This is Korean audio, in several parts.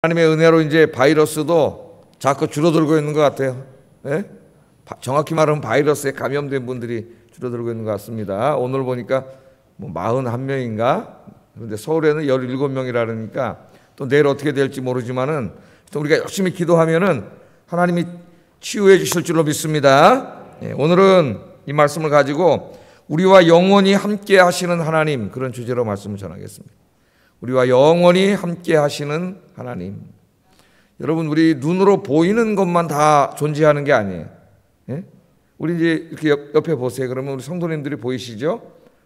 하나님의 은혜로 이제 바이러스도 자꾸 줄어들고 있는 것 같아요. 예? 정확히 말하면 바이러스에 감염된 분들이 줄어들고 있는 것 같습니다. 오늘 보니까 뭐 41명인가? 그런데 서울에는 17명이라니까 또 내일 어떻게 될지 모르지만은 또 우리가 열심히 기도하면은 하나님이 치유해 주실 줄로 믿습니다. 예, 오늘은 이 말씀을 가지고 우리와 영원히 함께 하시는 하나님, 그런 주제로 말씀을 전하겠습니다. 우리와 영원히 함께 하시는 하나님. 여러분, 우리 눈으로 보이는 것만 다 존재하는 게 아니에요. 예? 우리 이제 이렇게 옆에 보세요. 그러면 우리 성도님들이 보이시죠?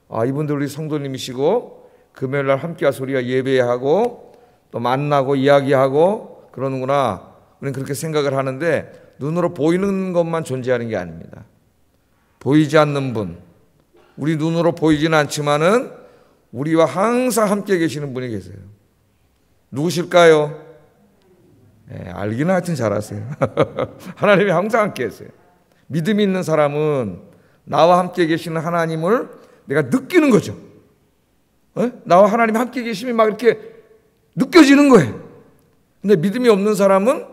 아, 이분들 우리 성도님이시고 금요일 날 함께 와서 우리가 예배하고 또 만나고 이야기하고 그러는구나. 우리는 그렇게 생각을 하는데 눈으로 보이는 것만 존재하는 게 아닙니다. 보이지 않는 분, 우리 눈으로 보이지는 않지만은 우리와 항상 함께 계시는 분이 계세요. 누구실까요? 네, 알기는 하여튼 잘 아세요. 하나님이 항상 함께 계세요. 믿음이 있는 사람은 나와 함께 계시는 하나님을 내가 느끼는 거죠. 나와 하나님 함께 계심이 막 이렇게 느껴지는 거예요. 근데 믿음이 없는 사람은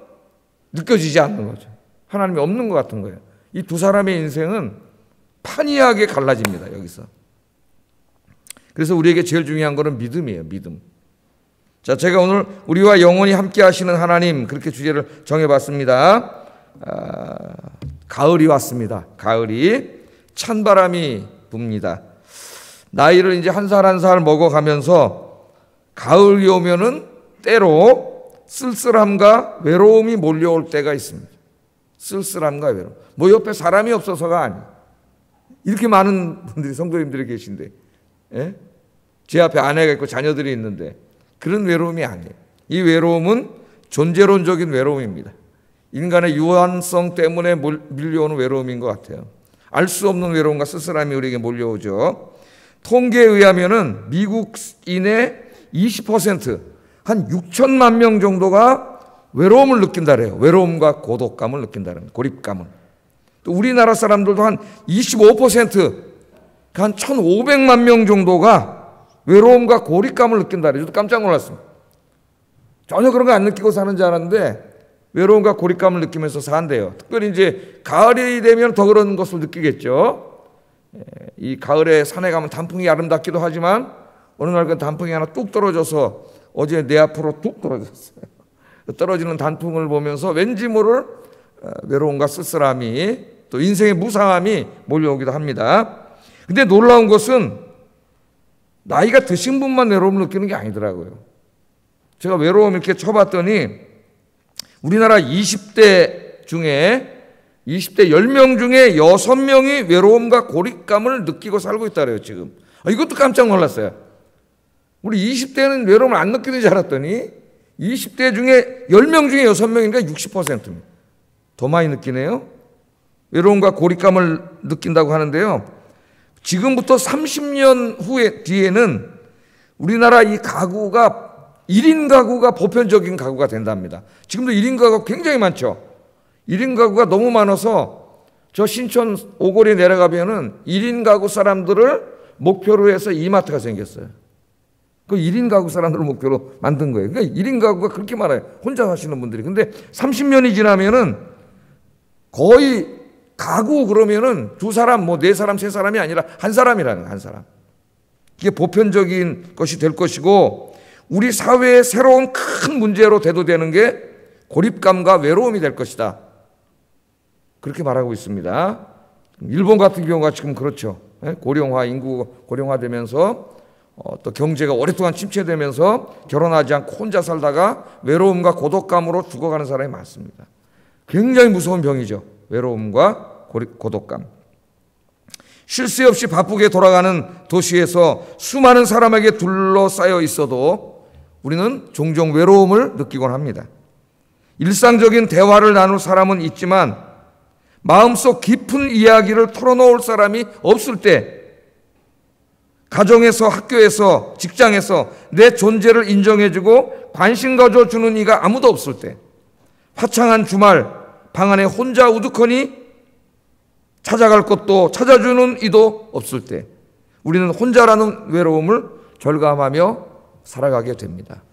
느껴지지 않는 거죠. 하나님이 없는 것 같은 거예요. 이 두 사람의 인생은 판이하게 갈라집니다. 여기서. 그래서 우리에게 제일 중요한 것은 믿음이에요. 믿음. 자, 제가 오늘 우리와 영원히 함께 하시는 하나님, 그렇게 주제를 정해봤습니다. 가을이 왔습니다. 가을이 찬바람이 붑니다. 나이를 이제 한 살 한 살 먹어가면서 가을이 오면은 때로 쓸쓸함과 외로움이 몰려올 때가 있습니다. 쓸쓸함과 외로움. 뭐 옆에 사람이 없어서가 아니에요. 이렇게 많은 분들이 성도님들이 계신데, 예? 제 앞에 아내가 있고 자녀들이 있는데 그런 외로움이 아니에요. 이 외로움은 존재론적인 외로움입니다. 인간의 유한성 때문에 밀려오는 외로움인 것 같아요. 알 수 없는 외로움과 쓸쓸함이 우리에게 몰려오죠. 통계에 의하면은 미국인의 20%, 한 6천만 명 정도가 외로움을 느낀다래요. 외로움과 고독감을 느낀다는 거예요. 고립감을. 또 우리나라 사람들도 한 25%, 한 1,500만 명 정도가 외로움과 고립감을 느낀다래요. 저도 깜짝 놀랐습니다. 전혀 그런 거 안 느끼고 사는 줄 알았는데 외로움과 고립감을 느끼면서 산대요. 특별히 이제 가을이 되면 더 그런 것을 느끼겠죠. 이 가을에 산에 가면 단풍이 아름답기도 하지만 어느 날 그 단풍이 하나 뚝 떨어져서 어제 내 앞으로 뚝 떨어졌어요. 떨어지는 단풍을 보면서 왠지 모를 외로움과 쓸쓸함이 또 인생의 무상함이 몰려오기도 합니다. 근데 놀라운 것은 나이가 드신 분만 외로움을 느끼는 게 아니더라고요. 제가 외로움 이렇게 쳐봤더니 우리나라 20대 10명 중에 6명이 외로움과 고립감을 느끼고 살고 있다래요, 지금. 이것도 깜짝 놀랐어요. 우리 20대는 외로움을 안 느끼는 줄 알았더니 20대 중에 10명 중에 6명이니까 60%입니다. 더 많이 느끼네요. 외로움과 고립감을 느낀다고 하는데요. 지금부터 30년 후에 뒤에는 우리나라 이 가구가 1인 가구가 보편적인 가구가 된답니다. 지금도 1인 가구가 굉장히 많죠. 1인 가구가 너무 많아서 저 신촌 오거리에 내려가면은 1인 가구 사람들을 목표로 해서 이마트가 생겼어요. 그 1인 가구 사람들을 목표로 만든 거예요. 그러니까 1인 가구가 그렇게 많아요. 혼자 사시는 분들이. 근데 30년이 지나면은 거의 가구 그러면은 두 사람, 뭐 네 사람, 세 사람이 아니라 한 사람이라는 거예요. 한 사람. 이게 보편적인 것이 될 것이고 우리 사회의 새로운 큰 문제로 대두되는 게 고립감과 외로움이 될 것이다. 그렇게 말하고 있습니다. 일본 같은 경우가 지금 그렇죠. 고령화, 인구 고령화되면서 또 경제가 오랫동안 침체되면서 결혼하지 않고 혼자 살다가 외로움과 고독감으로 죽어가는 사람이 많습니다. 굉장히 무서운 병이죠. 외로움과 고독감. 쉴 새 없이 바쁘게 돌아가는 도시에서 수많은 사람에게 둘러싸여 있어도 우리는 종종 외로움을 느끼곤 합니다. 일상적인 대화를 나눌 사람은 있지만 마음속 깊은 이야기를 털어놓을 사람이 없을 때, 가정에서, 학교에서, 직장에서 내 존재를 인정해주고 관심 가져주는 이가 아무도 없을 때, 화창한 주말 방 안에 혼자 우두커니 찾아갈 곳도 찾아주는 이도 없을 때 우리는 혼자라는 외로움을 절감하며 살아가게 됩니다.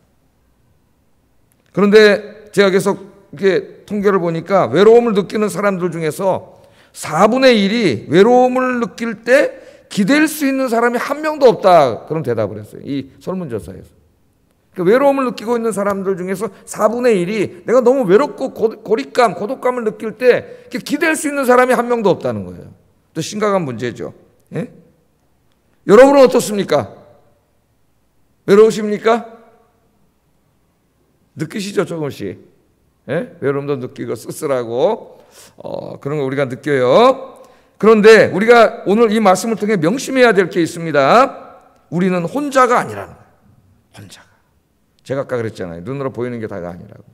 그런데 제가 계속 이렇게 통계를 보니까 외로움을 느끼는 사람들 중에서 4분의 1이 외로움을 느낄 때 기댈 수 있는 사람이 한 명도 없다. 그런 대답을 했어요. 이 설문조사에서. 그러니까 외로움을 느끼고 있는 사람들 중에서 4분의 1이 내가 너무 외롭고 고립감, 고독감을 느낄 때 기댈 수 있는 사람이 한 명도 없다는 거예요. 또 심각한 문제죠. 예? 여러분은 어떻습니까? 외로우십니까? 느끼시죠, 조금씩. 예? 외로움도 느끼고 쓸쓸하고 그런 거 우리가 느껴요. 그런데 우리가 오늘 이 말씀을 통해 명심해야 될 게 있습니다. 우리는 혼자가 아니라는 거예요. 혼자가. 제가 아까 그랬잖아요. 눈으로 보이는 게 다가 아니라고.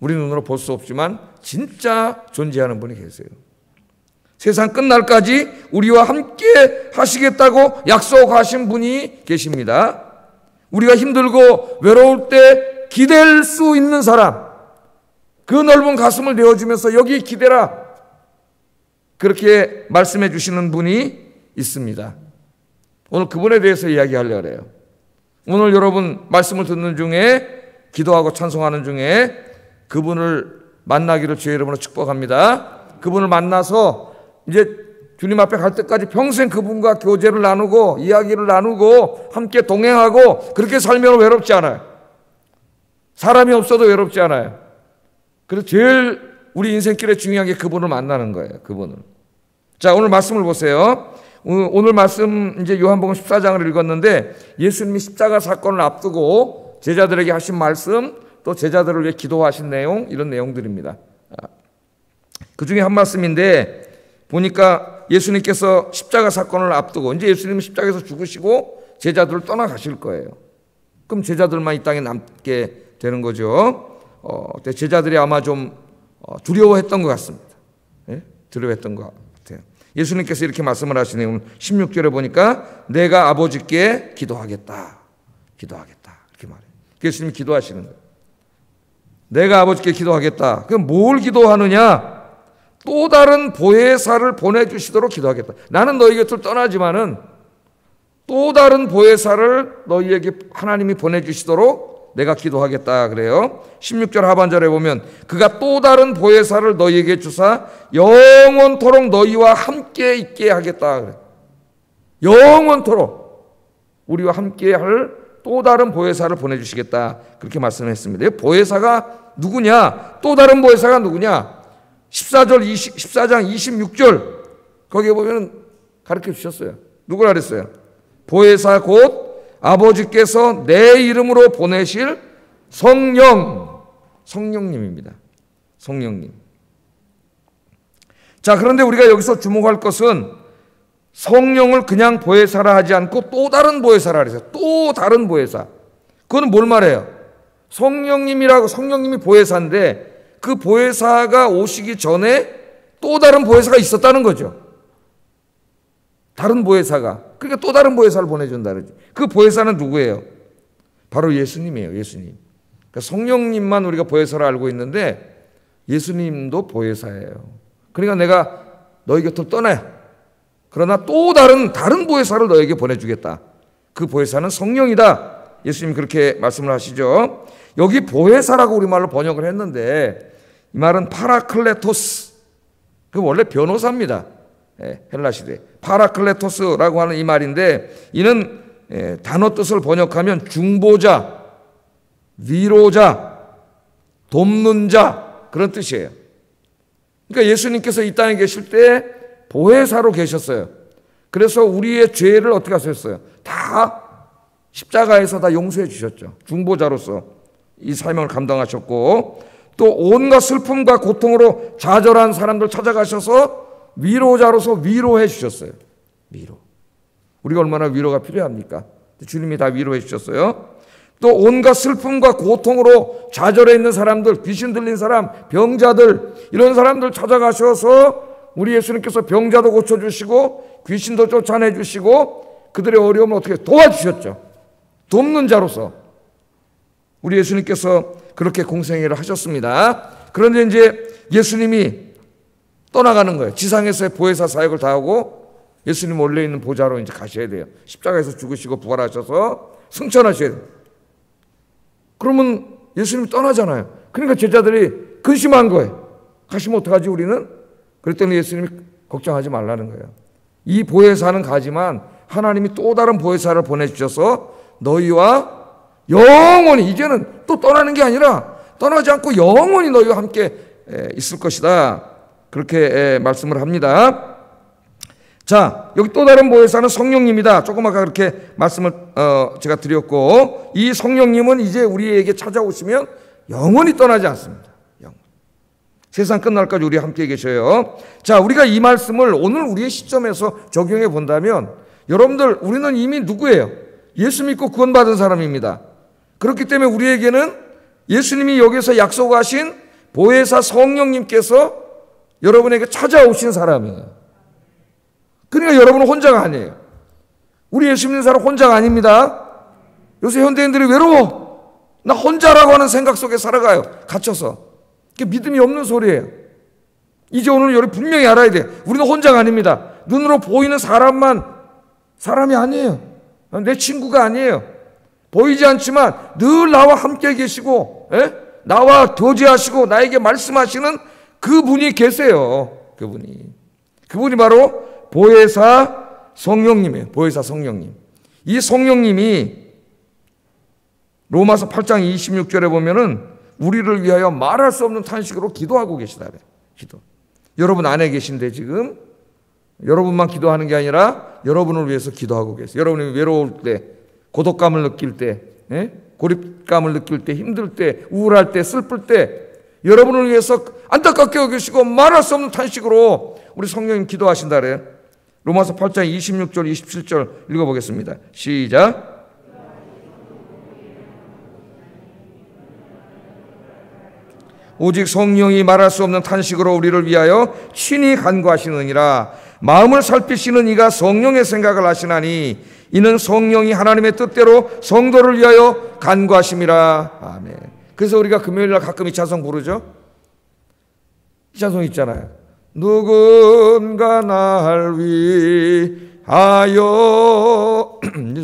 우리 눈으로 볼 수 없지만 진짜 존재하는 분이 계세요. 세상 끝날까지 우리와 함께 하시겠다고 약속하신 분이 계십니다. 우리가 힘들고 외로울 때 기댈 수 있는 사람, 그 넓은 가슴을 내어주면서 여기 기대라, 그렇게 말씀해 주시는 분이 있습니다. 오늘 그분에 대해서 이야기하려고 해요. 오늘 여러분 말씀을 듣는 중에, 기도하고 찬송하는 중에 그분을 만나기를 주의 이름으로 축복합니다. 그분을 만나서 이제 주님 앞에 갈 때까지 평생 그분과 교제를 나누고 이야기를 나누고 함께 동행하고 그렇게 살면 외롭지 않아요. 사람이 없어도 외롭지 않아요. 그래서 제일 우리 인생길에 중요한 게 그분을 만나는 거예요. 그분을. 자, 오늘 말씀을 보세요. 오늘 말씀 이제 요한복음 14장을 읽었는데 예수님이 십자가 사건을 앞두고 제자들에게 하신 말씀, 또 제자들을 위해 기도하신 내용, 이런 내용들입니다. 그 중에 한 말씀인데 보니까 예수님께서 십자가 사건을 앞두고 이제 예수님은 십자가에서 죽으시고 제자들을 떠나가실 거예요. 그럼 제자들만 이 땅에 남게 되는 거죠. 제자들이 아마 좀 두려워했던 것 같습니다. 예? 두려워했던 것 같아요. 예수님께서 이렇게 말씀을 하시네요. 16절에 보니까 내가 아버지께 기도하겠다. 기도하겠다. 이렇게 말해요. 예수님이 기도하시는 거예요. 내가 아버지께 기도하겠다. 그럼 뭘 기도하느냐? 또 다른 보혜사를 보내주시도록 기도하겠다. 나는 너희 곁을 떠나지만은 또 다른 보혜사를 너희에게 하나님이 보내주시도록 내가 기도하겠다 그래요. 16절 하반절에 보면 그가 또 다른 보혜사를 너희에게 주사 영원토록 너희와 함께 있게 하겠다 그래요. 영원토록 우리와 함께 할 또 다른 보혜사를 보내주시겠다, 그렇게 말씀했습니다. 보혜사가 누구냐? 또 다른 보혜사가 누구냐? 14장 26절 거기에 보면 가르쳐 주셨어요. 누구라 그랬어요? 보혜사 곧 아버지께서 내 이름으로 보내실 성령님입니다. 성령님. 자, 그런데 우리가 여기서 주목할 것은 성령을 그냥 보혜사라 하지 않고 또 다른 보혜사라 그랬어요. 또 다른 보혜사. 그건 뭘 말해요? 성령님이 보혜사인데 그 보혜사가 오시기 전에 또 다른 보혜사가 있었다는 거죠. 다른 보혜사가. 그러니까 또 다른 보혜사를 보내준다 그러지. 그 보혜사는 누구예요? 바로 예수님이에요. 예수님. 그러니까 성령님만 우리가 보혜사로 알고 있는데 예수님도 보혜사예요. 그러니까 내가 너희 곁을 떠나요. 그러나 또 다른 보혜사를 너에게 보내주겠다. 그 보혜사는 성령이다. 예수님이 그렇게 말씀을 하시죠. 여기 보혜사라고 우리말로 번역을 했는데 이 말은 파라클레토스. 그 원래 변호사입니다. 헬라 시대. 파라클레토스라고 하는 이 말인데 이는 단어 뜻을 번역하면 중보자, 위로자, 돕는 자, 그런 뜻이에요. 그러니까 예수님께서 이 땅에 계실 때 보혜사로 계셨어요. 그래서 우리의 죄를 어떻게 하셨어요? 다 십자가에서 다 용서해 주셨죠. 중보자로서 이 사명을 감당하셨고 또 온갖 슬픔과 고통으로 좌절한 사람들 찾아가셔서 위로자로서 위로해 주셨어요. 위로. 우리가 얼마나 위로가 필요합니까? 주님이 다 위로해 주셨어요. 또 온갖 슬픔과 고통으로 좌절해 있는 사람들, 귀신 들린 사람, 병자들, 이런 사람들 찾아가셔서 우리 예수님께서 병자도 고쳐주시고 귀신도 쫓아내주시고 그들의 어려움을 어떻게 도와주셨죠. 돕는 자로서 우리 예수님께서 그렇게 공생애를 하셨습니다. 그런데 이제 예수님이 떠나가는 거예요. 지상에서의 보혜사 사역을 다하고 예수님 원래 있는 보좌로 이제 가셔야 돼요. 십자가에서 죽으시고 부활하셔서 승천하셔야 돼요. 그러면 예수님이 떠나잖아요. 그러니까 제자들이 근심한 거예요. 가시면 어떡하지 우리는? 그랬더니 예수님이 걱정하지 말라는 거예요. 이 보혜사는 가지만 하나님이 또 다른 보혜사를 보내주셔서 너희와 영원히, 이제는 또 떠나는 게 아니라 떠나지 않고 영원히 너희와 함께 있을 것이다. 그렇게 말씀을 합니다. 자, 여기 또 다른 보혜사는 성령님이다. 조금 아까 그렇게 말씀을 제가 드렸고, 이 성령님은 이제 우리에게 찾아오시면 영원히 떠나지 않습니다. 세상 끝날까지 우리 함께 계셔요. 자, 우리가 이 말씀을 오늘 우리의 시점에서 적용해 본다면, 여러분들, 우리는 이미 누구예요? 예수 믿고 구원받은 사람입니다. 그렇기 때문에 우리에게는 예수님이 여기서 약속하신 보혜사 성령님께서 여러분에게 찾아오신 사람이에요. 그러니까 여러분은 혼자가 아니에요. 우리 예수 믿는 사람 혼자가 아닙니다. 요새 현대인들이 외로워. 나 혼자라고 하는 생각 속에 살아가요. 갇혀서. 그게 믿음이 없는 소리예요. 이제 오늘 여러분 분명히 알아야 돼요. 우리는 혼자가 아닙니다. 눈으로 보이는 사람이 아니에요. 내 친구가 아니에요. 보이지 않지만 늘 나와 함께 계시고, 나와 교제하시고 나에게 말씀하시는 그분이 계세요. 그분이 바로 보혜사 성령님이에요. 보혜사 성령님. 이 성령님이 로마서 8장 26절에 보면은 우리를 위하여 말할 수 없는 탄식으로 기도하고 계시다. 기도. 여러분 안에 계신데 지금 여러분만 기도하는 게 아니라 여러분을 위해서 기도하고 계세요. 여러분이 외로울 때, 고독감을 느낄 때, 고립감을 느낄 때, 힘들 때, 우울할 때, 슬플 때 여러분을 위해서 안타깝게 여기시고 말할 수 없는 탄식으로 우리 성령님 기도하신다 그래요. 로마서 8장 26절 27절 읽어보겠습니다. 시작. 오직 성령이 말할 수 없는 탄식으로 우리를 위하여 친히 간구하시느니라. 마음을 살피시는 이가 성령의 생각을 하시나니 이는 성령이 하나님의 뜻대로 성도를 위하여 간구하심이라. 아멘. 그래서 우리가 금요일날 가끔 이 찬송 부르죠. 이 찬송 있잖아요. 누군가 날 위하여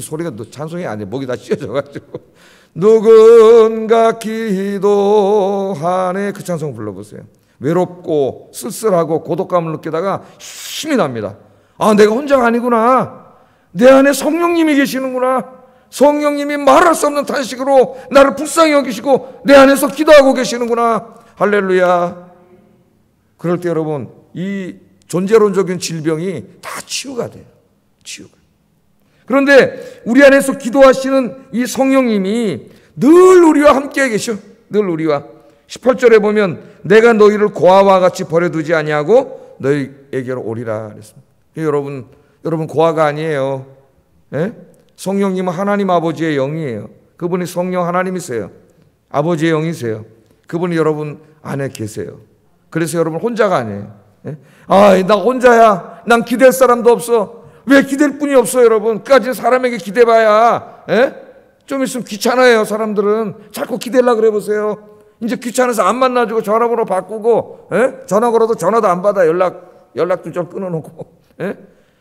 소리가 찬송이 아니에요. 목이 다 찢어져가지고 누군가 기도하네. 그 찬송 불러보세요. 외롭고 쓸쓸하고 고독감을 느끼다가 힘이 납니다. 아, 내가 혼자가 아니구나. 내 안에 성령님이 계시는구나. 성령님이 말할 수 없는 탄식으로 나를 불쌍히 여기시고 내 안에서 기도하고 계시는구나. 할렐루야. 그럴 때 여러분, 이 존재론적인 질병이 다 치유가 돼요. 치유가. 그런데 우리 안에서 기도하시는 이 성령님이 늘 우리와 함께 계셔. 늘 우리와. 18절에 보면 내가 너희를 고아와 같이 버려두지 아니하고 너희에게로 오리라 그랬습니다. 여러분 고아가 아니에요. 성령님은 하나님 아버지의 영이에요. 그분이 성령 하나님이세요. 아버지의 영이세요. 그분이 여러분 안에 계세요. 그래서 여러분 혼자가 아니에요. 아, 나 혼자야. 난 기댈 사람도 없어. 왜 기댈 분이 없어요, 여러분? 끝까지 사람에게 기대봐야, 좀 있으면 귀찮아요, 사람들은. 자꾸 기대려고 그래 보세요. 이제 귀찮아서 안 만나주고 전화번호 바꾸고, 전화 걸어도 전화도 안 받아. 연락도 좀 끊어놓고,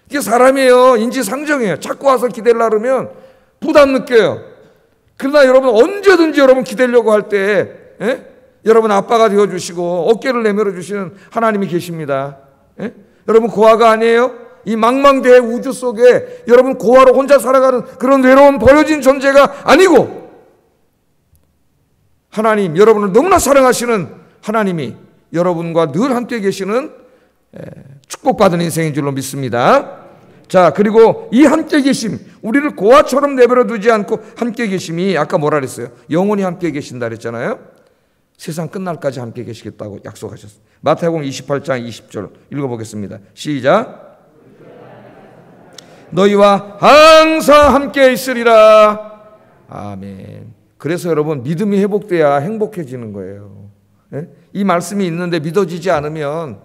이게 사람이에요. 인지상정이에요. 자꾸 와서 기대려고 그러면 부담 느껴요. 그러나 여러분 언제든지 여러분 기대려고 할 때, 여러분 아빠가 되어주시고 어깨를 내밀어 주시는 하나님이 계십니다. 여러분 고아가 아니에요? 이 망망대해 우주 속에 여러분 고아로 혼자 살아가는 그런 외로운 버려진 존재가 아니고 하나님, 여러분을 너무나 사랑하시는 하나님이 여러분과 늘 함께 계시는 축복받은 인생인 줄로 믿습니다. 자, 그리고 이 함께 계심, 우리를 고아처럼 내버려 두지 않고 함께 계심이 아까 뭐라 그랬어요? 영원히 함께 계신다 그랬잖아요. 세상 끝날까지 함께 계시겠다고 약속하셨어요. 마태복음 28장 20절 읽어보겠습니다. 시작. 너희와 항상 함께 있으리라. 아멘. 그래서 여러분 믿음이 회복돼야 행복해지는 거예요. 이 말씀이 있는데 믿어지지 않으면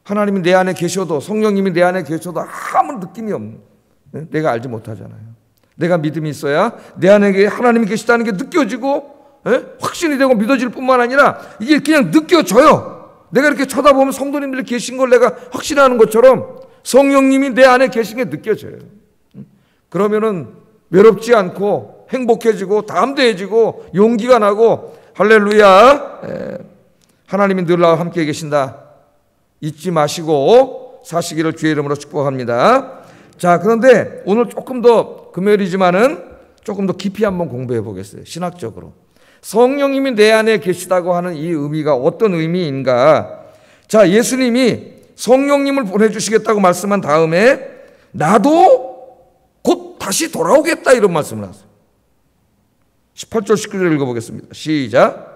하나님이 내 안에 계셔도, 성령님이 내 안에 계셔도 아무 느낌이 없는, 내가 알지 못하잖아요. 내가 믿음이 있어야 내 안에 하나님이 계시다는 게 느껴지고 확신이 되고 믿어질 뿐만 아니라 이게 그냥 느껴져요. 내가 이렇게 쳐다보면 성도님들이 계신 걸 내가 확신하는 것처럼 성령님이 내 안에 계신 게 느껴져요. 그러면은 외롭지 않고 행복해지고 담대해지고 용기가 나고 할렐루야. 하나님이 늘 나와 함께 계신다. 잊지 마시고 사시기를 주의 이름으로 축복합니다. 자, 그런데 오늘 조금 더 금요일이지만은 조금 더 깊이 한번 공부해 보겠어요. 신학적으로. 성령님이 내 안에 계시다고 하는 이 의미가 어떤 의미인가? 자, 예수님이 성령님을 보내주시겠다고 말씀한 다음에 나도 곧 다시 돌아오겠다 이런 말씀을 하세요. 18절 19절 읽어보겠습니다. 시작.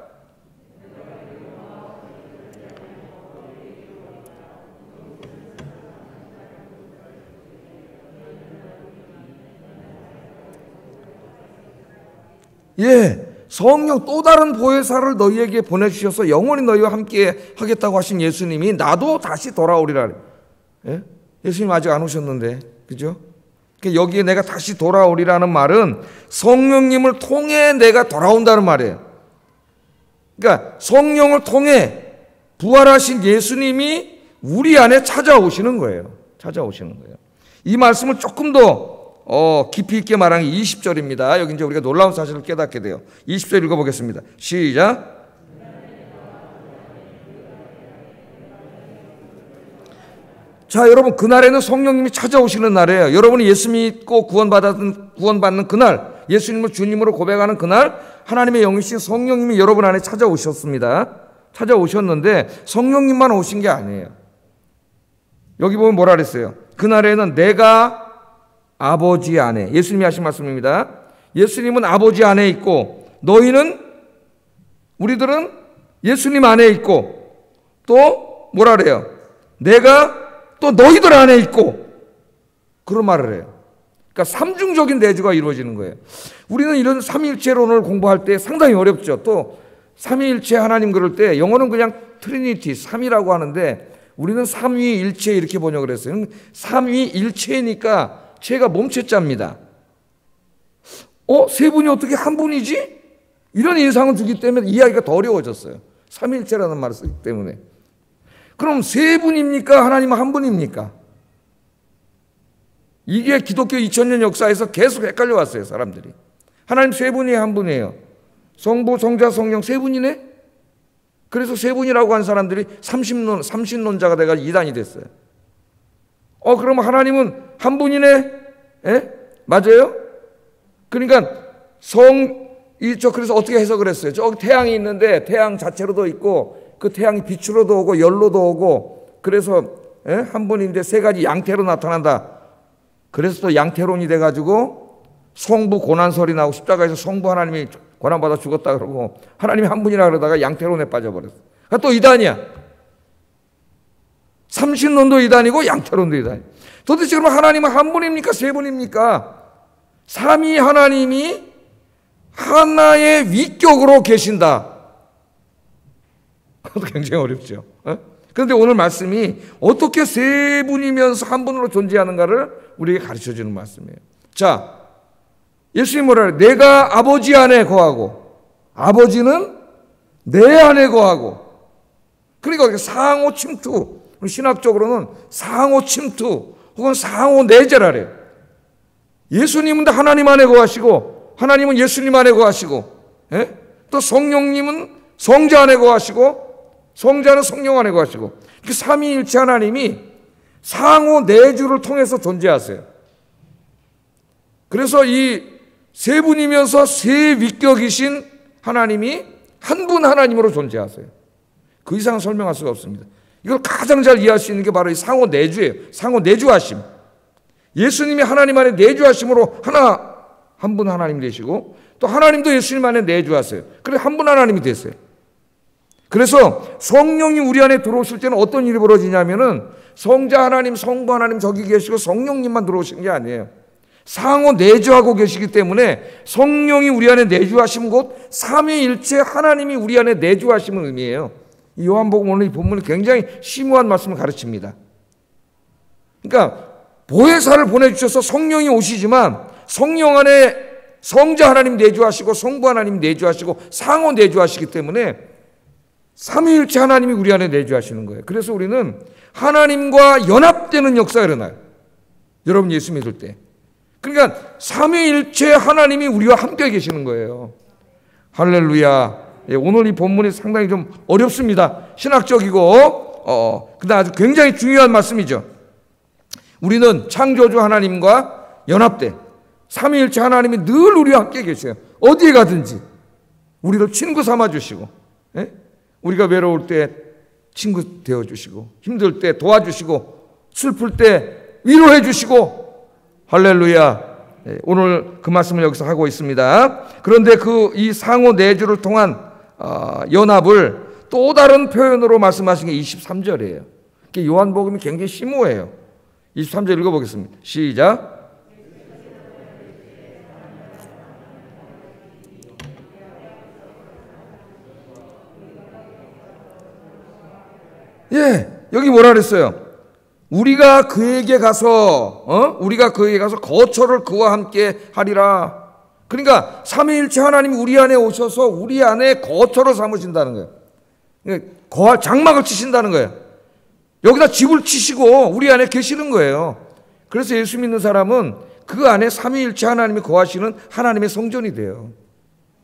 성령 또 다른 보혜사를 너희에게 보내주셔서 영원히 너희와 함께 하겠다고 하신 예수님이 나도 다시 돌아오리라. 예수님 아직 안 오셨는데, 그죠? 여기에 내가 다시 돌아오리라는 말은 성령님을 통해 내가 돌아온다는 말이에요. 그러니까 성령을 통해 부활하신 예수님이 우리 안에 찾아오시는 거예요. 찾아오시는 거예요. 이 말씀을 조금 더 깊이 있게 말하는 게 20절입니다. 여기 이제 우리가 놀라운 사실을 깨닫게 돼요. 20절 읽어보겠습니다. 시작. 자, 여러분, 그날에는 성령님이 찾아오시는 날이에요. 여러분이 예수 믿고 구원받는 그날, 예수님을 주님으로 고백하는 그날, 하나님의 영이신 성령님이 여러분 안에 찾아오셨습니다. 찾아오셨는데 성령님만 오신 게 아니에요. 여기 보면 뭐라 그랬어요? 그날에는 내가 아버지 안에, 예수님이 하신 말씀입니다. 예수님은 아버지 안에 있고 우리들은 예수님 안에 있고 또 뭐라 그래요? 내가 또 너희들 안에 있고, 그런 말을 해요. 그러니까 삼중적인 내주가 이루어지는 거예요. 우리는 이런 삼위일체론을 공부할 때 상당히 어렵죠. 또 삼위일체 하나님 그럴 때 영어는 그냥 트리니티, 삼위라고 하는데 우리는 삼위일체 이렇게 번역을 했어요. 삼위일체니까 체가 몸체자입니다. 세 분이 어떻게 한 분이지? 이런 인상을 주기 때문에 이야기가 더 어려워졌어요. 삼위일체라는 말을 쓰기 때문에. 그럼 세 분입니까? 하나님은 한 분입니까? 이게 기독교 2000년 역사에서 계속 헷갈려 왔어요, 사람들이. 하나님 세 분이 한 분이에요. 성부, 성자, 성령 세 분이네? 그래서 세 분이라고 한 사람들이 삼신론자가 돼가지고 이단이 됐어요. 그러면 하나님은 한 분이네? 맞아요? 그러니까 그래서 어떻게 해석을 했어요? 저기 태양이 있는데 태양 자체로도 있고 그 태양이 빛으로도 오고 열로도 오고, 그래서 한 분인데 세 가지 양태로 나타난다. 그래서 또 양태론이 돼가지고 성부 고난설이 나오고 십자가에서 성부 하나님이 고난받아 죽었다 그러고 하나님이 한 분이라 그러다가 양태론에 빠져버렸어. 그러니까 또 이단이야. 삼신론도 이단이고 양태론도 이단이야. 도대체 그러면 하나님은 한 분입니까? 세 분입니까? 삼위 하나님이 하나의 위격으로 계신다. 그것도 굉장히 어렵죠. 그런데 오늘 말씀이 어떻게 세 분이면서 한 분으로 존재하는가를 우리에게 가르쳐주는 말씀이에요. 자, 예수님이 뭐라 그래요? 내가 아버지 안에 거하고 아버지는 내 안에 거하고. 그러니까 상호 침투, 신학적으로는 상호 침투 혹은 상호 내재라래요. 예수님은 하나님 안에 거하시고 하나님은 예수님 안에 거하시고, 또 성령님은 성자 안에 거하시고 성자는 성령 안에 거하시고, 그 삼위일체 하나님이 상호 내주를 통해서 존재하세요. 그래서 이 세 분이면서 세 위격이신 하나님이 한 분 하나님으로 존재하세요. 그 이상은 설명할 수가 없습니다. 이걸 가장 잘 이해할 수 있는 게 바로 이 상호 내주예요. 상호 내주하심. 예수님이 하나님 안에 내주하심으로 한 분 하나님 되시고 또 하나님도 예수님 안에 내주하세요. 그래서 한 분 하나님이 됐어요. 그래서 성령이 우리 안에 들어오실 때는 어떤 일이 벌어지냐면은 성자 하나님, 성부 하나님 저기 계시고 성령님만 들어오시는 게 아니에요. 상호 내주하고 계시기 때문에 성령이 우리 안에 내주하시면 곧 삼위일체 하나님이 우리 안에 내주하시는 의미예요. 이 요한복음 오늘 이 본문은 굉장히 심오한 말씀을 가르칩니다. 그러니까 보혜사를 보내주셔서 성령이 오시지만 성령 안에 성자 하나님 내주하시고 성부 하나님 내주하시고 상호 내주하시기 때문에 삼위일체 하나님이 우리 안에 내주하시는 거예요. 그래서 우리는 하나님과 연합되는 역사가 일어나요. 여러분 예수 믿을 때. 그러니까 삼위일체 하나님이 우리와 함께 계시는 거예요. 할렐루야. 오늘 이 본문이 상당히 좀 어렵습니다. 신학적이고 근데 아주 굉장히 중요한 말씀이죠. 우리는 창조주 하나님과 연합돼 삼위일체 하나님이 늘 우리와 함께 계세요. 어디에 가든지 우리를 친구 삼아주시고, 우리가 외로울 때 친구 되어주시고, 힘들 때 도와주시고, 슬플 때 위로해 주시고, 할렐루야. 오늘 그 말씀을 여기서 하고 있습니다. 그런데 이 상호 내주를 통한 연합을 또 다른 표현으로 말씀하신 게 23절이에요. 요한복음이 굉장히 심오해요. 23절 읽어보겠습니다. 시작. 여기 뭐라 그랬어요? 우리가 그에게 가서 거처를 그와 함께 하리라. 그러니까 삼위일체 하나님이 우리 안에 오셔서 우리 안에 거처를 삼으신다는 거예요. 장막을 치신다는 거예요. 여기다 집을 치시고 우리 안에 계시는 거예요. 그래서 예수 믿는 사람은 그 안에 삼위일체 하나님이 거하시는 하나님의 성전이 돼요.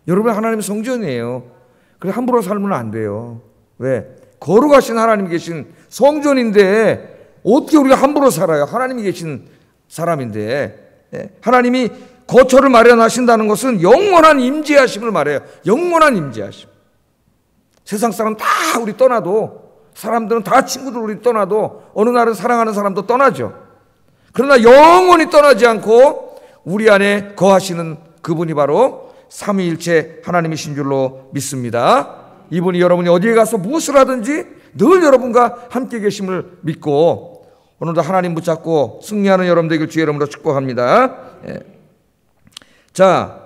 여러분, 하나님의 성전이에요. 그래서 함부로 살면 안 돼요. 왜? 거룩하신 하나님이 계신 성전인데 어떻게 우리가 함부로 살아요? 하나님이 계신 사람인데. 하나님이 거처를 마련하신다는 것은 영원한 임재하심을 말해요. 영원한 임재하심. 세상 사람 다 우리 떠나도, 사람들은 다 친구들 우리 떠나도, 어느 날은 사랑하는 사람도 떠나죠. 그러나 영원히 떠나지 않고 우리 안에 거하시는 그분이 바로 삼위일체 하나님이신 줄로 믿습니다. 이분이 여러분이 어디에 가서 무엇을 하든지 늘 여러분과 함께 계심을 믿고, 오늘도 하나님 붙잡고 승리하는 여러분 되길 주의 이름으로 축복합니다. 자,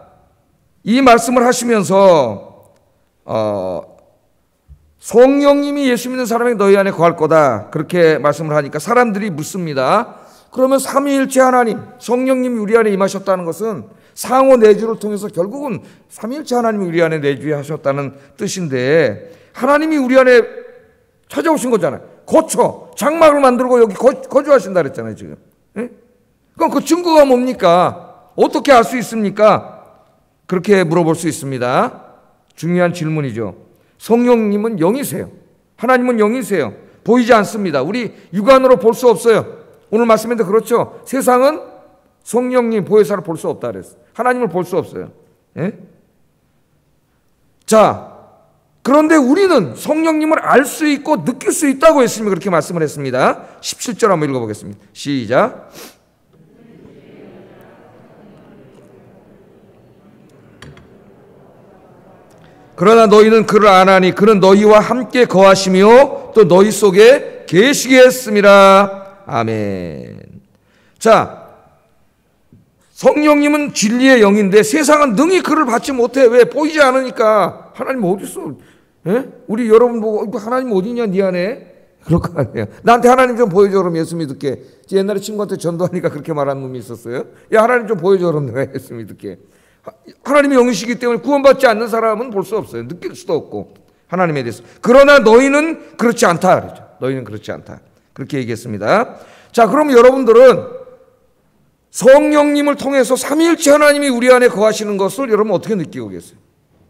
이 말씀을 하시면서 성령님이 예수 믿는 사람이 너희 안에 거할 거다, 그렇게 말씀을 하니까 사람들이 묻습니다. 그러면 삼위일체 하나님, 성령님이 우리 안에 임하셨다는 것은 상호 내주를 통해서 결국은 삼위일체 하나님이 우리 안에 내주하셨다는 뜻인데, 하나님이 우리 안에 찾아오신 거잖아요. 거처, 장막을 만들고 여기 거주하신다 그랬잖아요, 지금. 그럼 그 증거가 뭡니까? 어떻게 알 수 있습니까? 그렇게 물어볼 수 있습니다. 중요한 질문이죠. 성령님은 영이세요. 하나님은 영이세요. 보이지 않습니다. 우리 육안으로 볼 수 없어요. 오늘 말씀인데 그렇죠. 세상은 성령님 보혜사를 볼 수 없다 그랬어요. 하나님을 볼 수 없어요. 자, 그런데 우리는 성령님을 알 수 있고 느낄 수 있다고 했으면 그렇게 말씀을 했습니다. 17절 한번 읽어보겠습니다. 시작. 그러나 너희는 그를 아나니 그는 너희와 함께 거하시며 또 너희 속에 계시게 했음이라. 아멘. 자, 성령님은 진리의 영인데 세상은 능히 그를 받지 못해. 왜? 보이지 않으니까. 하나님 어디 있어? 우리 여러분 보고 하나님 어디냐 네 안에? 그럴 거 아니에요. 나한테 하나님 좀 보여줘 그럼 예수 믿을게. 옛날에 친구한테 전도하니까 그렇게 말하는 놈이 있었어요. 야, 하나님 좀 보여줘 그럼 내가 예수 믿을게. 하나님이 영이시기 때문에 구원받지 않는 사람은 볼 수 없어요. 느낄 수도 없고 하나님에 대해서. 그러나 너희는 그렇지 않다 그러죠. 너희는 그렇지 않다. 그렇게 얘기했습니다. 자, 그럼 여러분들은 성령님을 통해서 삼위일체 하나님이 우리 안에 거하시는 것을 여러분 어떻게 느끼고 계세요?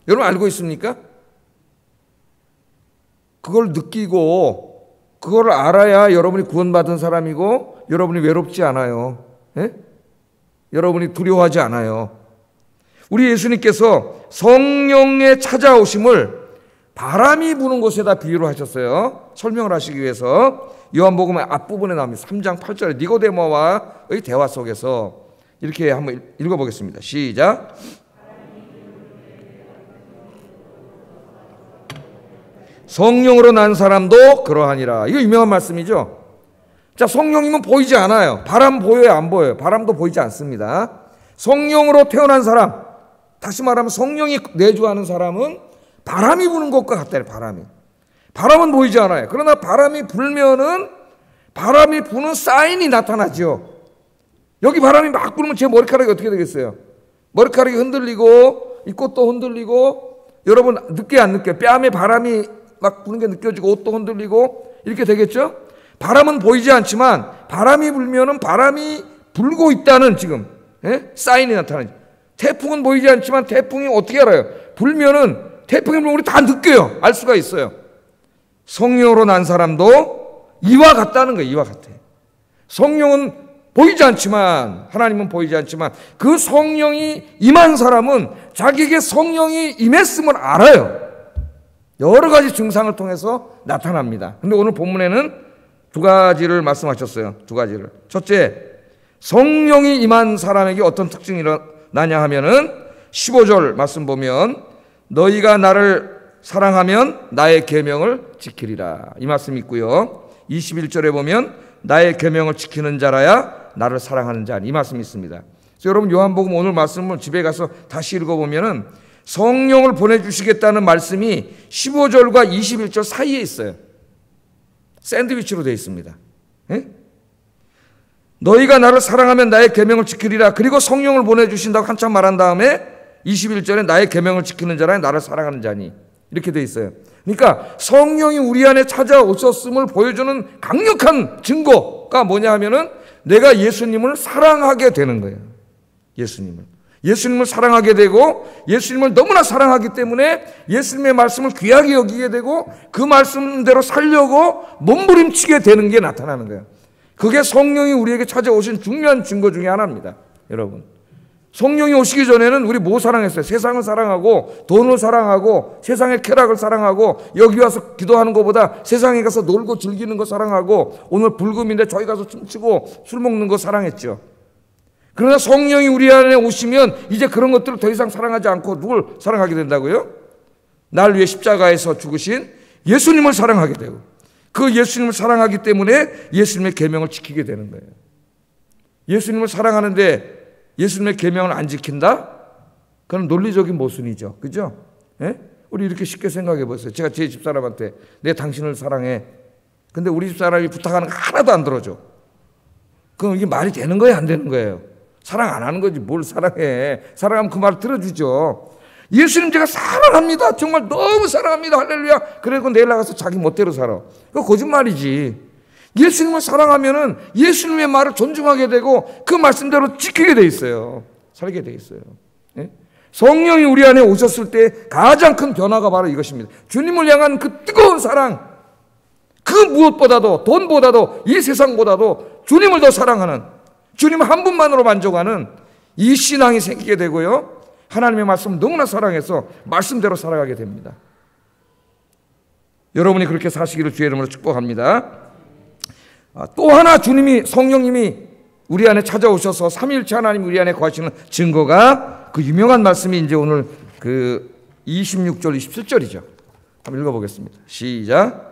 여러분 알고 있습니까? 그걸 느끼고 그걸 알아야 여러분이 구원받은 사람이고 여러분이 외롭지 않아요. 여러분이 두려워하지 않아요. 우리 예수님께서 성령의 찾아오심을 바람이 부는 곳에다 비유로 하셨어요. 설명을 하시기 위해서. 요한복음 앞부분에 나옵니다. 3장 8절에 니고데모와의 대화 속에서 이렇게 한번 읽어보겠습니다. 시작. 성령으로 난 사람도 그러하니라. 이거 유명한 말씀이죠. 자, 성령님은 보이지 않아요. 바람 보여요, 안 보여요? 바람도 보이지 않습니다. 성령으로 태어난 사람, 다시 말하면 성령이 내주하는 사람은 바람이 부는 것과 같다. 바람은 보이지 않아요. 그러나 바람이 불면은 바람이 부는 사인이 나타나죠. 여기 바람이 막 불면 제 머리카락이 어떻게 되겠어요? 머리카락이 흔들리고 이 꽃도 흔들리고, 여러분 느껴 안 느껴요? 뺨에 바람이 막 부는 게 느껴지고 옷도 흔들리고 이렇게 되겠죠? 바람은 보이지 않지만 바람이 불면은 바람이 불고 있다는 지금 사인이 나타나죠. 태풍은 보이지 않지만 태풍이 어떻게 알아요? 불면은 태풍이 불면 우리 다 느껴요. 알 수가 있어요. 성령으로 난 사람도 이와 같다는 거예요. 이와 같아. 성령은 보이지 않지만, 하나님은 보이지 않지만 그 성령이 임한 사람은 자기에게 성령이 임했음을 알아요. 여러 가지 증상을 통해서 나타납니다. 근데 오늘 본문에는 두 가지를 말씀하셨어요. 두 가지를. 첫째, 성령이 임한 사람에게 어떤 특징이 나냐 하면은 15절 말씀 보면 너희가 나를 사랑하면 나의 계명을 지키리라. 이 말씀이 있고요. 21절에 보면 나의 계명을 지키는 자라야 나를 사랑하는 자. 이 말씀이 있습니다. 그래서 여러분 요한복음 오늘 말씀을 집에 가서 다시 읽어보면은 성령을 보내주시겠다는 말씀이 15절과 21절 사이에 있어요. 샌드위치로 되어 있습니다. 예? 너희가 나를 사랑하면 나의 계명을 지키리라. 그리고 성령을 보내주신다고 한참 말한 다음에 21절에 나의 계명을 지키는 자라 나를 사랑하는 자니. 이렇게 되어 있어요. 그러니까 성령이 우리 안에 찾아오셨음을 보여주는 강력한 증거가 뭐냐 하면은 내가 예수님을 사랑하게 되는 거예요. 예수님을 사랑하게 되고 예수님을 너무나 사랑하기 때문에 예수님의 말씀을 귀하게 여기게 되고 그 말씀대로 살려고 몸부림치게 되는 게 나타나는 거예요. 그게 성령이 우리에게 찾아오신 중요한 증거 중에 하나입니다. 여러분, 성령이 오시기 전에는 우리 뭐 사랑했어요? 세상을 사랑하고 돈을 사랑하고 세상의 쾌락을 사랑하고 여기 와서 기도하는 것보다 세상에 가서 놀고 즐기는 거 사랑하고 오늘 불금인데 저희 가서 춤추고 술 먹는 거 사랑했죠. 그러나 성령이 우리 안에 오시면 이제 그런 것들을 더 이상 사랑하지 않고 누굴 사랑하게 된다고요? 날 위해 십자가에서 죽으신 예수님을 사랑하게 되고 그 예수님을 사랑하기 때문에 예수님의 계명을 지키게 되는 거예요. 예수님을 사랑하는데 예수님의 계명을 안 지킨다? 그건 논리적인 모순이죠. 그죠? 예? 우리 이렇게 쉽게 생각해 보세요. 제가 제 집사람한테 내 당신을 사랑해. 근데 우리 집사람이 부탁하는 거 하나도 안 들어줘. 그럼 이게 말이 되는 거예요? 안 되는 거예요? 사랑 안 하는 거지. 뭘 사랑해. 사랑하면 그 말 들어주죠. 예수님 제가 사랑합니다. 정말 너무 사랑합니다. 할렐루야. 그리고 내일 나가서 자기 멋대로 살아. 그거 거짓말이지. 예수님을 사랑하면은 예수님의 말을 존중하게 되고 그 말씀대로 지키게 돼 있어요. 살게 돼 있어요. 예? 성령이 우리 안에 오셨을 때 가장 큰 변화가 바로 이것입니다. 주님을 향한 그 뜨거운 사랑, 그 무엇보다도 돈보다도 이 세상보다도 주님을 더 사랑하는, 주님 한 분만으로 만족하는 이 신앙이 생기게 되고요. 하나님의 말씀을 너무나 사랑해서 말씀대로 살아가게 됩니다. 여러분이 그렇게 사시기를 주의 이름으로 축복합니다. 또 하나 주님이 성령님이 우리 안에 찾아오셔서 삼위일체 하나님 우리 안에 거하시는 증거가 그 유명한 말씀이 이제 오늘 그 26절 27절이죠. 한번 읽어보겠습니다. 시작.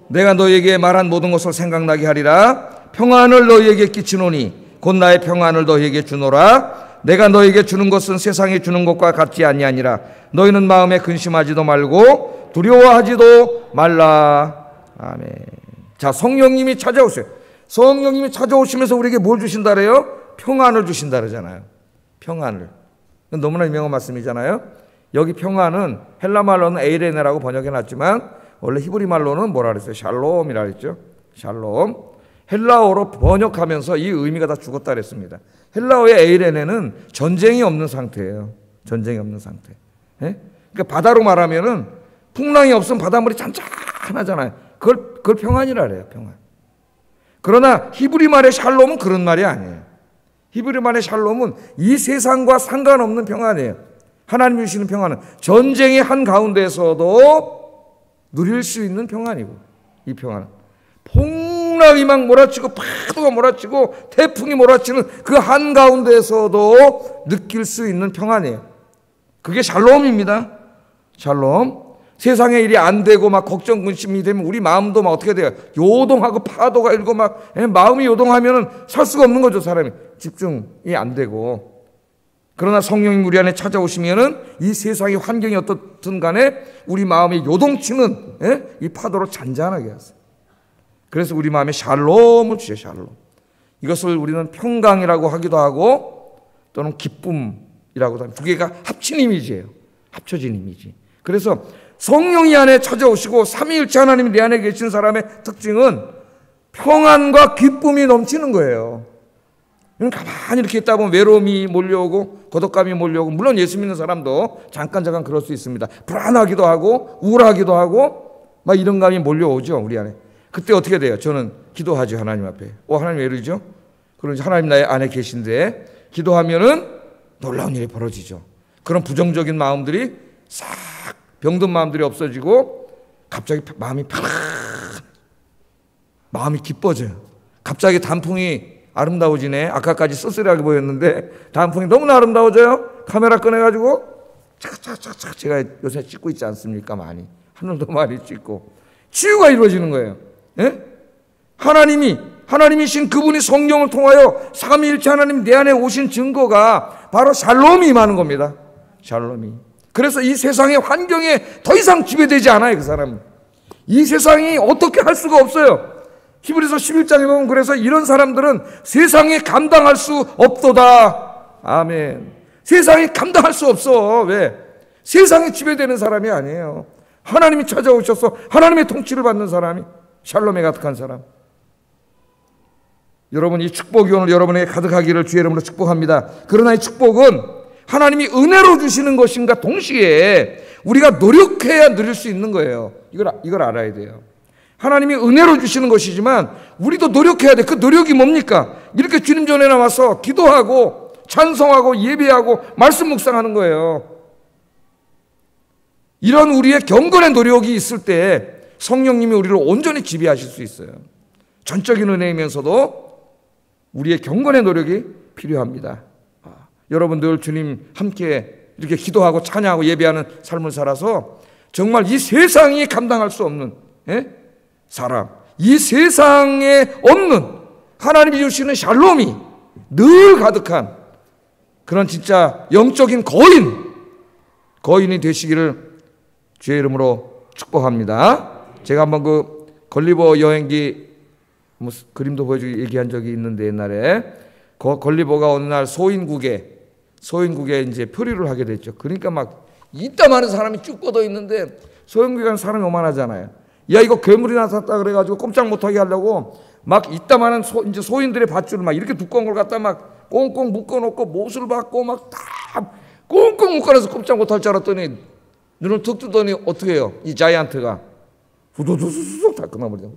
내가 너희에게 말한 모든 것을 생각나게 하리라. 평안을 너희에게 끼치노니 곧 나의 평안을 너희에게 주노라. 내가 너희에게 주는 것은 세상이 주는 것과 같지 아니하니라. 너희는 마음에 근심하지도 말고 두려워하지도 말라. 아멘. 자, 성령님이 찾아오세요. 성령님이 찾아오시면서 우리에게 뭘 주신다 그래요? 평안을 주신다 그러잖아요. 평안을. 너무나 유명한 말씀이잖아요. 여기 평안은 헬라 말로는 에이레네라고 번역해놨지만 원래 히브리 말로는 뭐라 그랬어요? 샬롬이라 그랬죠. 샬롬. 헬라어로 번역하면서 이 의미가 다 죽었다 그랬습니다. 헬라어의 에이레네는 전쟁이 없는 상태예요. 전쟁이 없는 상태. 예? 그러니까 바다로 말하면은 풍랑이 없으면 바닷물이 잔잔하잖아요. 그걸 평안이라 그래요. 평안. 그러나 히브리 말의 샬롬은 그런 말이 아니에요. 히브리 말의 샬롬은 이 세상과 상관없는 평안이에요. 하나님이 주시는 평안은 전쟁의 한가운데서도 누릴 수 있는 평안이고, 이 평안은 폭락이 막 몰아치고 파도가 몰아치고 태풍이 몰아치는 그 한가운데서도 느낄 수 있는 평안이에요. 그게 샬롬입니다. 샬롬. 세상의 일이 안 되고 막 걱정 근심이 되면 우리 마음도 막 어떻게 돼요? 요동하고 파도가 일고 막 마음이 요동하면은 살 수가 없는 거죠. 사람이 집중이 안 되고. 그러나 성령이 우리 안에 찾아오시면은 이 세상의 환경이 어떻든 간에 우리 마음이 요동치는 이 파도로 잔잔하게 하세요. 그래서 우리 마음에 샬롬을 주셔요. 샬롬. 이것을 우리는 평강이라고 하기도 하고 또는 기쁨이라고도 합니다. 두 개가 합친 이미지예요. 합쳐진 이미지. 그래서 성령이 안에 찾아오시고 삼위일체 하나님이 내 안에 계신 사람의 특징은 평안과 기쁨이 넘치는 거예요. 가만히 이렇게 있다 보면 외로움이 몰려오고 고독감이 몰려오고, 물론 예수 믿는 사람도 잠깐 그럴 수 있습니다. 불안하기도 하고 우울하기도 하고 막 이런 감이 몰려오죠, 우리 안에. 그때 어떻게 돼요? 저는 기도하죠, 하나님 앞에. 하나님 왜 이러죠? 그러지, 하나님 나의 안에 계신데 기도하면은 놀라운 일이 벌어지죠. 그런 부정적인 마음들이 싹, 병든 마음들이 없어지고 갑자기 마음이 편안, 마음이 기뻐져요. 갑자기 단풍이 아름다워지네. 아까까지 쓸쓸하게 보였는데 단풍이 너무나 아름다워져요. 카메라 꺼내가지고 착착착착, 제가 요새 찍고 있지 않습니까? 많이, 하늘도 많이 찍고 치유가 이루어지는 거예요. 예? 하나님이신 그분이 성령을 통하여 삼위일체 하나님 내 안에 오신 증거가 바로 샬롬이 임하는 겁니다. 샬롬이. 그래서 이 세상의 환경에 더 이상 지배되지 않아요, 그 사람은. 이 세상이 어떻게 할 수가 없어요. 히브리서 11장에 보면 그래서 이런 사람들은 세상에 감당할 수 없도다. 아멘. 세상에 감당할 수 없어. 왜? 세상에 지배되는 사람이 아니에요. 하나님이 찾아오셔서 하나님의 통치를 받는 사람이, 샬롬에 가득한 사람. 여러분, 이 축복이 오늘 여러분에게 가득하기를 주의 이름으로 축복합니다. 그러나 이 축복은 하나님이 은혜로 주시는 것인가 동시에 우리가 노력해야 누릴 수 있는 거예요. 이걸 알아야 돼요. 하나님이 은혜로 주시는 것이지만 우리도 노력해야 돼. 그 노력이 뭡니까? 이렇게 주님 전에 나와서 기도하고 찬송하고 예배하고 말씀 묵상하는 거예요. 이런 우리의 경건의 노력이 있을 때 성령님이 우리를 온전히 지배하실 수 있어요. 전적인 은혜이면서도 우리의 경건의 노력이 필요합니다. 여러분 늘 주님 함께 이렇게 기도하고 찬양하고 예배하는 삶을 살아서 정말 이 세상이 감당할 수 없는 사람, 이 세상에 없는 하나님이 주시는 샬롬이 늘 가득한 그런 진짜 영적인 거인이 되시기를 주의 이름으로 축복합니다. 제가 한번 그 걸리버 여행기 그림도 보여주기 얘기한 적이 있는데, 옛날에 걸리버가 어느 날 소인국에 이제 표류를 하게 됐죠. 그러니까 막 이따만한 사람이 쭉 뻗어 있는데, 소인국에 가는 사람이 오만하잖아요. 야, 이거 괴물이 나섰다 그래가지고 꼼짝 못하게 하려고 막 이따만한 이제 소인들의 밧줄을 막 이렇게 두꺼운 걸 갖다 막 꽁꽁 묶어놓고 못을 받고 막 다 꽁꽁 묶어놔서 꼼짝 못할 줄 알았더니 눈을 툭 뜨더니 어떻게 해요? 이 자이언트가 후두두두둑 다 끊어버리죠.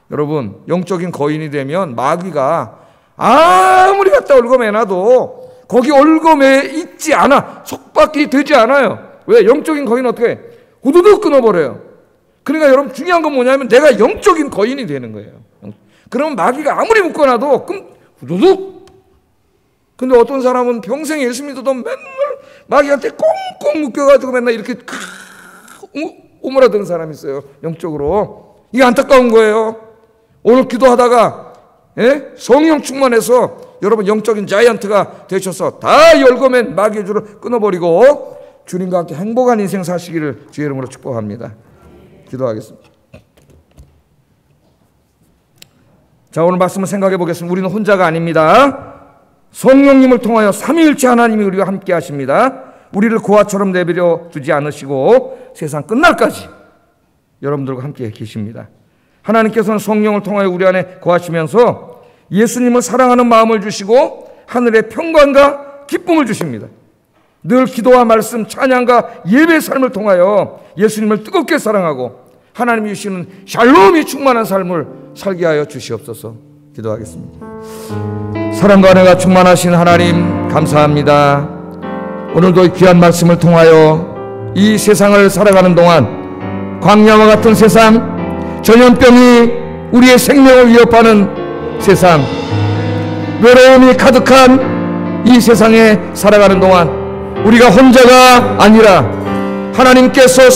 여러분, 영적인 거인이 되면 마귀가 아무리 갖다 올검해놔도 거기 올검에 있지 않아. 속박이 되지 않아요. 왜? 영적인 거인은 어떻게 해? 후두둑 끊어버려요. 그러니까 여러분, 중요한 건 뭐냐면 내가 영적인 거인이 되는 거예요. 그러면 마귀가 아무리 묶어놔도 후두둑. 근데 어떤 사람은 평생 예수 믿어도 맨날 마귀한테 꽁꽁 묶여가지고 맨날 이렇게 오므라드는 사람이 있어요. 영적으로. 이게 안타까운 거예요. 오늘 기도하다가 성령 충만해서 여러분 영적인 자이언트가 되셔서 다 열거맨 마귀의 줄을 끊어버리고 주님과 함께 행복한 인생 사시기를 주의 이름으로 축복합니다. 기도하겠습니다. 자, 오늘 말씀을 생각해 보겠습니다. 우리는 혼자가 아닙니다. 성령님을 통하여 삼위일체 하나님이 우리와 함께 하십니다. 우리를 고아처럼 내버려 두지 않으시고 세상 끝날까지 여러분들과 함께 계십니다. 하나님께서는 성령을 통하여 우리 안에 거하시면서 예수님을 사랑하는 마음을 주시고 하늘의 평강과 기쁨을 주십니다. 늘 기도와 말씀, 찬양과 예배의 삶을 통하여 예수님을 뜨겁게 사랑하고 하나님이 주시는 샬롬이 충만한 삶을 살게 하여 주시옵소서. 기도하겠습니다. 사랑과 은혜가 충만하신 하나님, 감사합니다. 오늘도 귀한 말씀을 통하여 이 세상을 살아가는 동안 광야와 같은 세상, 전염병이 우리의 생명을 위협하는 세상, 외로움이 가득한 이 세상에 살아가는 동안 우리가 혼자가 아니라 하나님께서